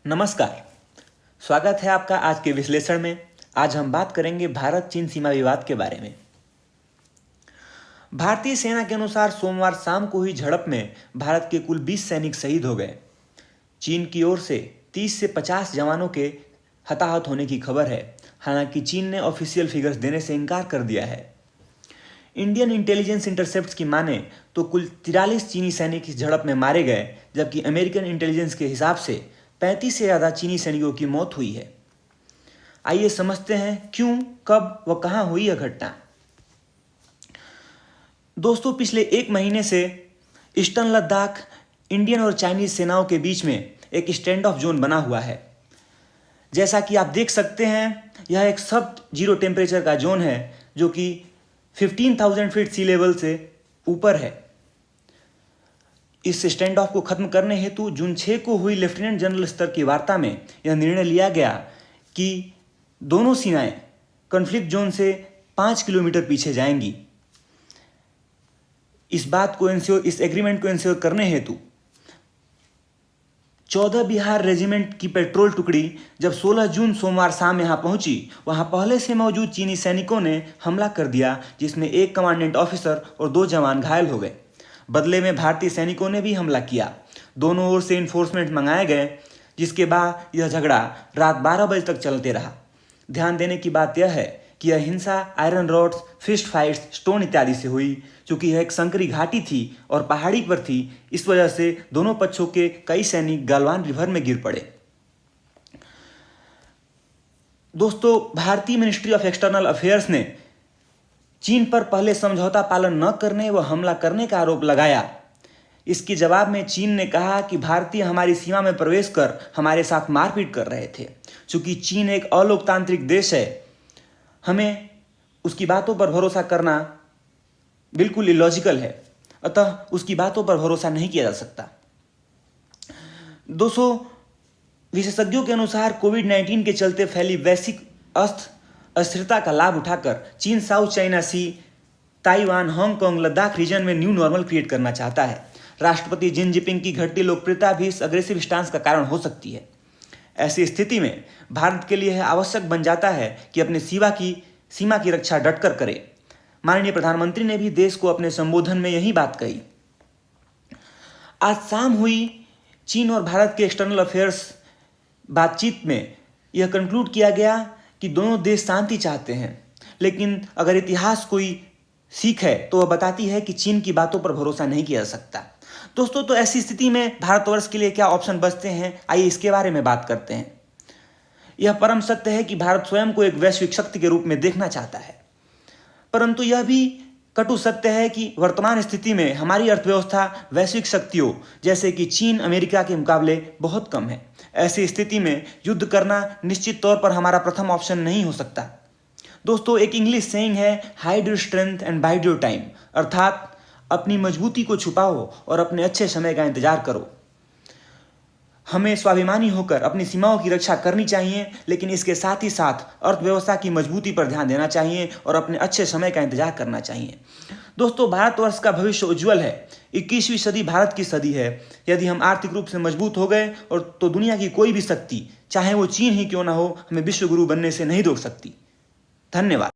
नमस्कार। स्वागत है आपका आज के विश्लेषण में। आज हम बात करेंगे भारत चीन सीमा विवाद के बारे में। भारतीय सेना के अनुसार सोमवार शाम को हुई झड़प में भारत के कुल 20 सैनिक शहीद हो गए। चीन की ओर से 30 से 50 जवानों के हताहत होने की खबर है। हालांकि चीन ने ऑफिशियल फिगर्स देने से इनकार कर दिया है। इंडियन इंटेलिजेंस इंटरसेप्ट्स की माने तो कुल 43 चीनी सैनिक इस झड़प में मारे गए, जबकि अमेरिकन इंटेलिजेंस के हिसाब से 35 से ज़्यादा चीनी सैनिकों की मौत हुई है। आइए समझते हैं क्यों, कब व कहां हुई यह घटना। दोस्तों, पिछले एक महीने से ईस्टर्न लद्दाख इंडियन और चाइनीज सेनाओं के बीच में एक स्टैंड ऑफ जोन बना हुआ है। जैसा कि आप देख सकते हैं, यह एक सब जीरो टेम्परेचर का जोन है जो कि 15,000 फीट सी लेवल से ऊपर है। इस स्टैंड ऑफ को खत्म करने हेतु जून 6 को हुई लेफ्टिनेंट जनरल स्तर की वार्ता में यह निर्णय लिया गया कि दोनों सेनाएं कॉन्फ्लिक्ट जोन से 5 किलोमीटर पीछे जाएंगी। इस एग्रीमेंट को इंश्योर करने हेतु 14 बिहार रेजिमेंट की पेट्रोल टुकड़ी जब 16 जून सोमवार शाम यहां पहुंची, वहां पहले से मौजूद चीनी सैनिकों ने हमला कर दिया, जिसमें एक कमांडेंट ऑफिसर और 2 जवान घायल हो गए। बदले में भारतीय सैनिकों ने भी हमला किया। दोनों ओर से इन्फोर्समेंट मंगाए गए, जिसके बाद यह झगड़ा रात 12 बजे तक चलते रहा। ध्यान देने की बात यह है कि यह हिंसा iron rods, fist fights, stone इत्यादि से हुई। चूंकि यह एक संकरी घाटी थी और पहाड़ी पर थी, इस वजह से दोनों पक्षों के कई सैनिक गलवान रिवर में गिर पड़े। दोस्तों, भारतीय मिनिस्ट्री ऑफ एक्सटर्नल अफेयर्स ने चीन पर पहले समझौता पालन न करने व हमला करने का आरोप लगाया। इसके जवाब में चीन ने कहा कि भारतीय हमारी सीमा में प्रवेश कर हमारे साथ मारपीट कर रहे थे। चूंकि चीन एक अलोकतांत्रिक देश है, हमें उसकी बातों पर भरोसा करना बिल्कुल इलॉजिकल है, अतः उसकी बातों पर भरोसा नहीं किया जा सकता। दोस्तों, विशेषज्ञों के अनुसार कोविड-19 के चलते फैली वैश्विक अस्थिरता का लाभ उठाकर चीन साउथ चाइना सी, ताइवान, हांगकांग, लद्दाख रीजन में न्यू नॉर्मल क्रिएट करना चाहता है। राष्ट्रपति जिन जिनपिंग की घटती लोकप्रियता भी इस अग्रेसिव स्टांस का कारण हो सकती है। ऐसी स्थिति में भारत के लिए यह आवश्यक बन जाता है कि अपने सीमा की रक्षा डटकर करे। माननीय प्रधानमंत्री ने भी देश को अपने संबोधन में यही बात कही। आज शाम हुई चीन और भारत के एक्सटर्नल अफेयर्स बातचीत में यह कंक्लूड किया गया कि दोनों देश शांति चाहते हैं, लेकिन अगर इतिहास कोई सीख है तो वह बताती है कि चीन की बातों पर भरोसा नहीं किया जा सकता। दोस्तों, तो ऐसी स्थिति में भारतवर्ष के लिए क्या ऑप्शन बचते हैं, आइए इसके बारे में बात करते हैं। यह परम सत्य है कि भारत स्वयं को एक वैश्विक शक्ति के रूप में देखना चाहता है, परंतु यह भी कटु सत्य है कि वर्तमान स्थिति में हमारी अर्थव्यवस्था वैश्विक शक्तियों जैसे कि चीन, अमेरिका के मुकाबले बहुत कम है। ऐसी स्थिति में युद्ध करना निश्चित तौर पर हमारा प्रथम ऑप्शन नहीं हो सकता। दोस्तों, एक इंग्लिश सेइंग है, hide your strength and wide your time, अर्थात अपनी मजबूती को छुपाओ और अपने अच्छे समय का इंतजार करो। हमें स्वाभिमानी होकर अपनी सीमाओं की रक्षा करनी चाहिए, लेकिन इसके साथ ही साथ अर्थव्यवस्था की मजबूती पर ध्यान देना चाहिए और अपने अच्छे समय का इंतजार करना चाहिए। दोस्तों, भारतवर्ष का भविष्य उज्जवल है। 21वीं सदी भारत की सदी है। यदि हम आर्थिक रूप से मजबूत हो गए तो दुनिया की कोई भी शक्ति, चाहे वो चीन ही क्यों ना हो, हमें विश्व गुरु बनने से नहीं रोक सकती। धन्यवाद।